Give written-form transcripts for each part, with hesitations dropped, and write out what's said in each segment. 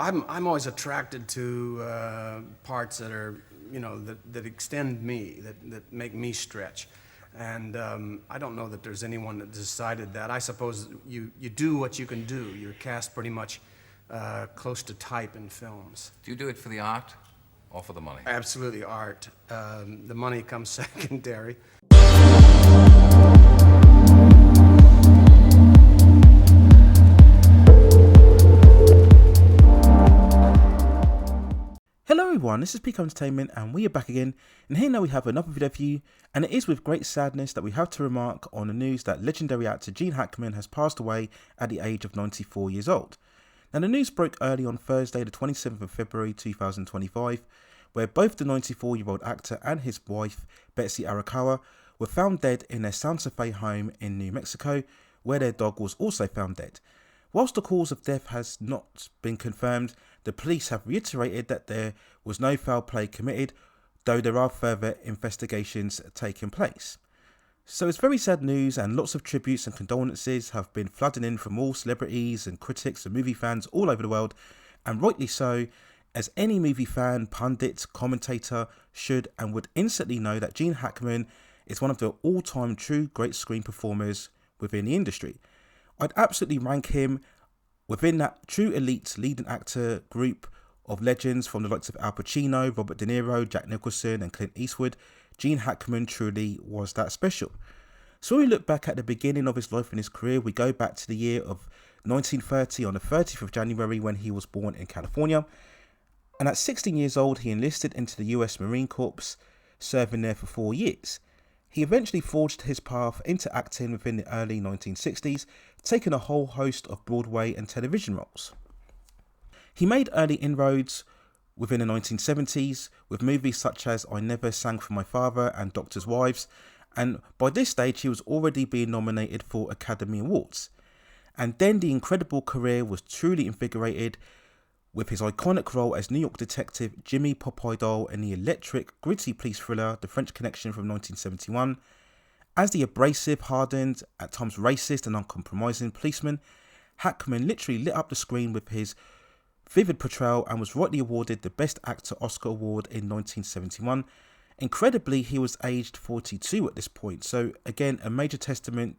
I'm always attracted to parts that are, that extend me, that make me stretch. And I don't know that there's anyone that decided that. I suppose you do what you can do. You're cast pretty much close to type in films. Do you do it for the art or for the money? Absolutely art. The money comes secondary. Hello everyone, this is Pico Entertainment and we are back again, and here now we have another video for you, and it is with great sadness that we have to remark on the news that legendary actor Gene Hackman has passed away at the age of 94 years old. Now the news broke early on Thursday the 27th of February 2025, where both the 94-year-old actor and his wife Betsy Arakawa were found dead in their Santa Fe home in New Mexico, where their dog was also found dead. Whilst the cause of death has not been confirmed, the police have reiterated that there was no foul play committed, though there are further investigations taking place. So it's very sad news, and lots of tributes and condolences have been flooding in from all celebrities and critics and movie fans all over the world, and rightly so, as any movie fan, pundit, commentator should and would instantly know that Gene Hackman is one of the all-time true great screen performers within the industry. I'd absolutely rank him within that true elite leading actor group of legends from the likes of Al Pacino, Robert De Niro, Jack Nicholson and Clint Eastwood. Gene Hackman truly was that special. So when we look back at the beginning of his life and his career, we go back to the year of 1930 on the 30th of January when he was born in California. And at 16 years old, he enlisted into the US Marine Corps, serving there for 4 years. He eventually forged his path into acting within the early 1960s, taking a whole host of Broadway and television roles. He made early inroads within the 1970s with movies such as I Never Sang for My Father and Doctor's Wives, and by this stage he was already being nominated for Academy Awards. And then the incredible career was truly invigorated with his iconic role as New York detective Jimmy Popeye Doll in the electric, gritty police thriller The French Connection from 1971. As the abrasive, hardened, at times racist and uncompromising policeman, Hackman literally lit up the screen with his vivid portrayal and was rightly awarded the Best Actor Oscar Award in 1971. Incredibly, he was aged 42 at this point, so again a major testament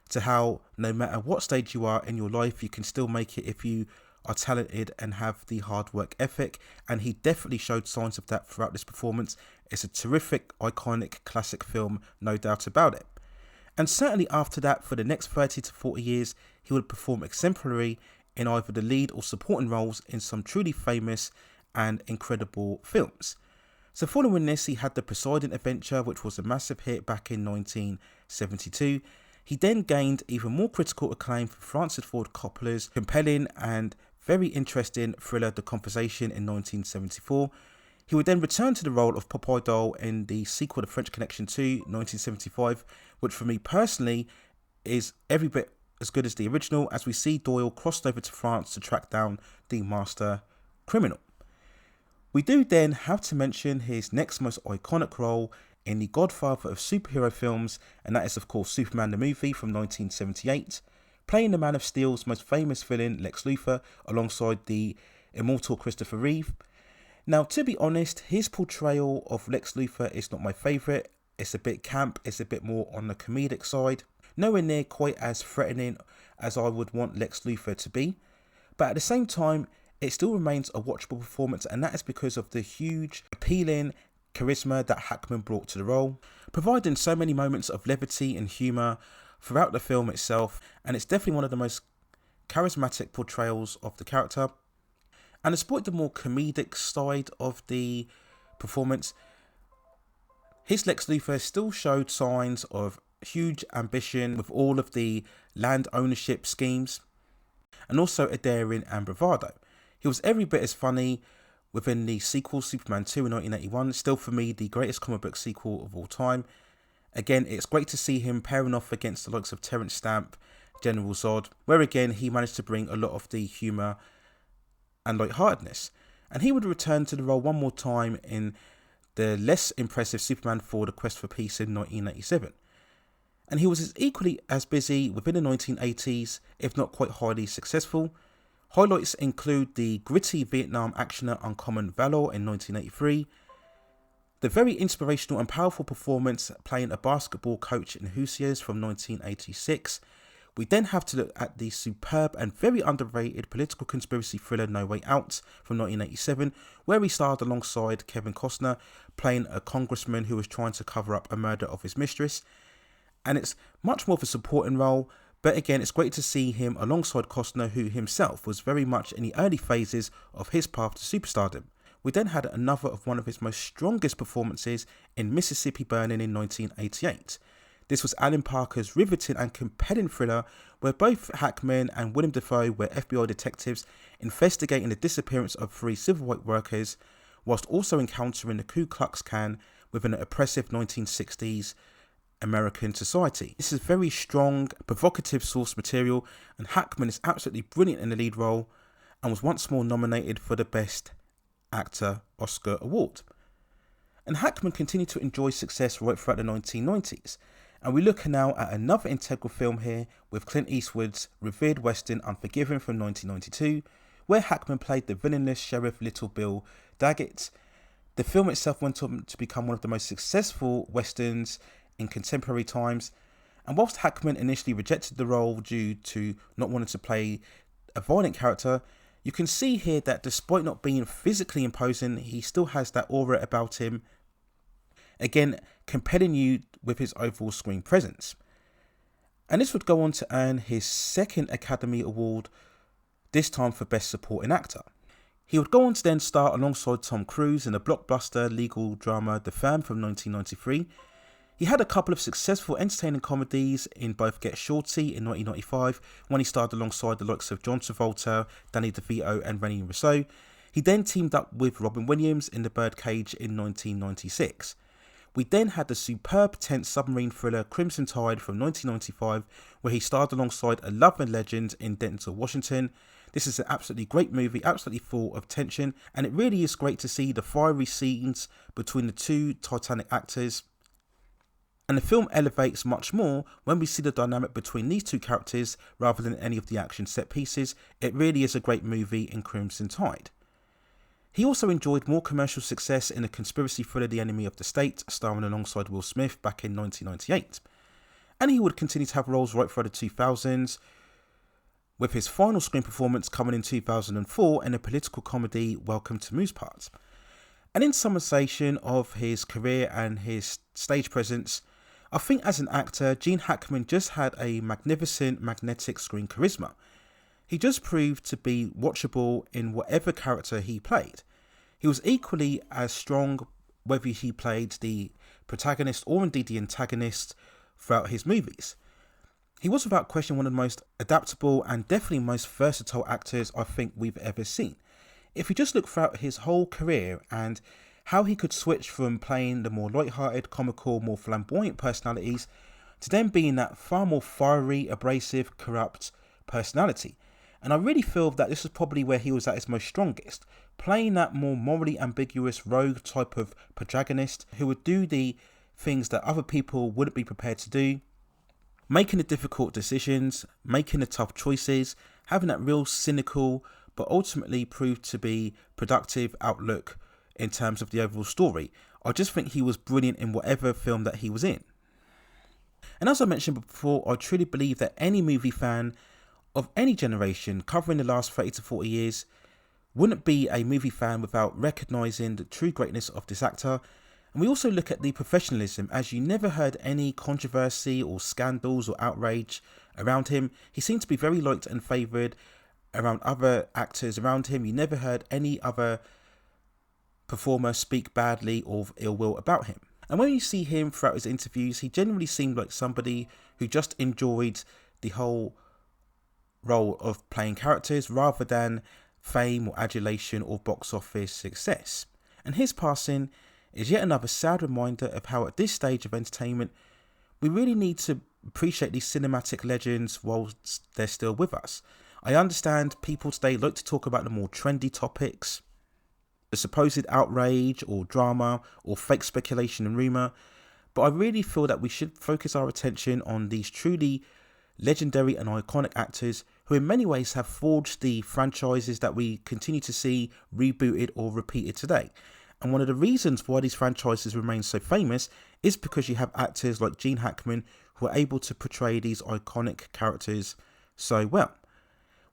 to how no matter what stage you are in your life, you can still make it if you are talented and have the hard work ethic, and he definitely showed signs of that throughout this performance. It's a terrific, iconic, classic film, no doubt about it. And certainly after that, for the next 30 to 40 years, he would perform exemplary in either the lead or supporting roles in some truly famous and incredible films. So following this, he had The Poseidon Adventure, which was a massive hit back in 1972. He then gained even more critical acclaim for Francis Ford Coppola's compelling and very interesting thriller The Conversation in 1974. He would then return to the role of Popeye Doll in the sequel The French Connection 2, 1975, which for me personally is every bit as good as the original, as we see Doyle crossed over to France to track down the master criminal. We do then have to mention his next most iconic role in the godfather of superhero films, and that is of course Superman the movie from 1978, playing the Man of Steel's most famous villain Lex Luthor alongside the immortal Christopher Reeve. Now to be honest, his portrayal of Lex Luthor is not my favourite. It's a bit camp, it's a bit more on the comedic side, nowhere near quite as threatening as I would want Lex Luthor to be, but at the same time it still remains a watchable performance, and that is because of the huge appealing charisma that Hackman brought to the role, providing so many moments of levity and humour throughout the film itself, and it's definitely one of the most charismatic portrayals of the character. And despite the more comedic side of the performance, his Lex Luthor still showed signs of huge ambition with all of the land ownership schemes, and also a daring and bravado. He was every bit as funny within the sequel Superman 2 in 1981, still for me the greatest comic book sequel of all time. Again, it's great to see him pairing off against the likes of Terrence Stamp, General Zod, where again he managed to bring a lot of the humour and lightheartedness. And he would return to the role one more time in the less impressive Superman 4 The Quest for Peace in 1987. And he was equally as busy within the 1980s, if not quite highly successful, Highlights include the gritty Vietnam actioner Uncommon Valor in 1983, the very inspirational and powerful performance playing a basketball coach in Hoosiers from 1986. We then have to look at the superb and very underrated political conspiracy thriller No Way Out from 1987, where he starred alongside Kevin Costner, playing a congressman who was trying to cover up a murder of his mistress. And it's much more of a supporting role, but again, it's great to see him alongside Costner, who himself was very much in the early phases of his path to superstardom. We then had another of one of his most strongest performances in Mississippi Burning in 1988. This was Alan Parker's riveting and compelling thriller where both Hackman and Willem Dafoe were FBI detectives investigating the disappearance of 3 civil rights workers, whilst also encountering the Ku Klux Klan within an oppressive 1960s American society. This is very strong, provocative source material, and Hackman is absolutely brilliant in the lead role and was once more nominated for the Best Actor Oscar Award. And Hackman continued to enjoy success right throughout the 1990s. And we're looking now at another integral film here with Clint Eastwood's revered western Unforgiven from 1992, where Hackman played the villainous Sheriff Little Bill Daggett. The film itself went on to become one of the most successful westerns in contemporary times, and whilst Hackman initially rejected the role due to not wanting to play a violent character, you can see here that despite not being physically imposing, he still has that aura about him, again compelling you with his overall screen presence. And this would go on to earn his 2nd Academy Award, this time for Best Supporting Actor. He would go on to then star alongside Tom Cruise in the blockbuster legal drama The Firm from 1993. He had a couple of successful entertaining comedies in both Get Shorty in 1995, when he starred alongside the likes of John Travolta, Danny DeVito and Rennie Rousseau. He then teamed up with Robin Williams in The Birdcage in 1996. We then had the superb tense submarine thriller Crimson Tide from 1995, where he starred alongside a loving legend in Denzel Washington. This is an absolutely great movie, absolutely full of tension, and it really is great to see the fiery scenes between the two Titanic actors. And the film elevates much more when we see the dynamic between these two characters rather than any of the action set pieces. It really is a great movie in Crimson Tide. He also enjoyed more commercial success in the conspiracy thriller The Enemy of the State, starring alongside Will Smith back in 1998. And he would continue to have roles right through the 2000s, with his final screen performance coming in 2004 in the political comedy Welcome to Moosepart. And in summation of his career and his stage presence, I think as an actor, Gene Hackman just had a magnificent, magnetic screen charisma. He just proved to be watchable in whatever character he played. He was equally as strong whether he played the protagonist or indeed the antagonist throughout his movies. He was without question one of the most adaptable and definitely most versatile actors I think we've ever seen. If you just look throughout his whole career and how he could switch from playing the more light-hearted, comical, more flamboyant personalities to then being that far more fiery, abrasive, corrupt personality. And I really feel that this is probably where he was at his most strongest, playing that more morally ambiguous rogue type of protagonist who would do the things that other people wouldn't be prepared to do, making the difficult decisions, making the tough choices, having that real cynical but ultimately proved to be productive outlook in terms of the overall story. I just think he was brilliant in whatever film that he was in. And as I mentioned before, I truly believe that any movie fan of any generation covering the last 30 to 40 years wouldn't be a movie fan without recognising the true greatness of this actor. And we also look at the professionalism, as you never heard any controversy or scandals or outrage around him. He seemed to be very liked and favoured around other actors around him. You never heard any other performer speak badly or ill will about him. And when you see him throughout his interviews, he generally seemed like somebody who just enjoyed the whole role of playing characters rather than fame or adulation or box office success. And his passing is yet another sad reminder of how at this stage of entertainment we really need to appreciate these cinematic legends whilst they're still with us. I understand people today like to talk about the more trendy topics, the supposed outrage or drama or fake speculation and rumour, but I really feel that we should focus our attention on these truly legendary and iconic actors who in many ways have forged the franchises that we continue to see rebooted or repeated today. And one of the reasons why these franchises remain so famous is because you have actors like Gene Hackman who are able to portray these iconic characters so well.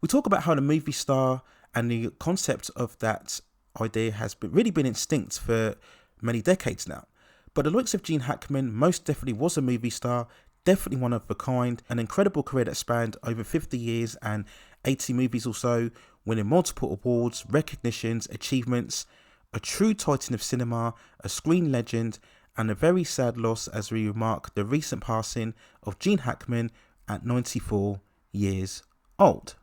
We talk about how the movie star and the concept of that idea has really been extinct for many decades now. But the likes of Gene Hackman most definitely was a movie star, definitely one of a kind, an incredible career that spanned over 50 years and 80 movies or so, winning multiple awards, recognitions, achievements, a true titan of cinema, a screen legend, and a very sad loss as we remark the recent passing of Gene Hackman at 94 years old.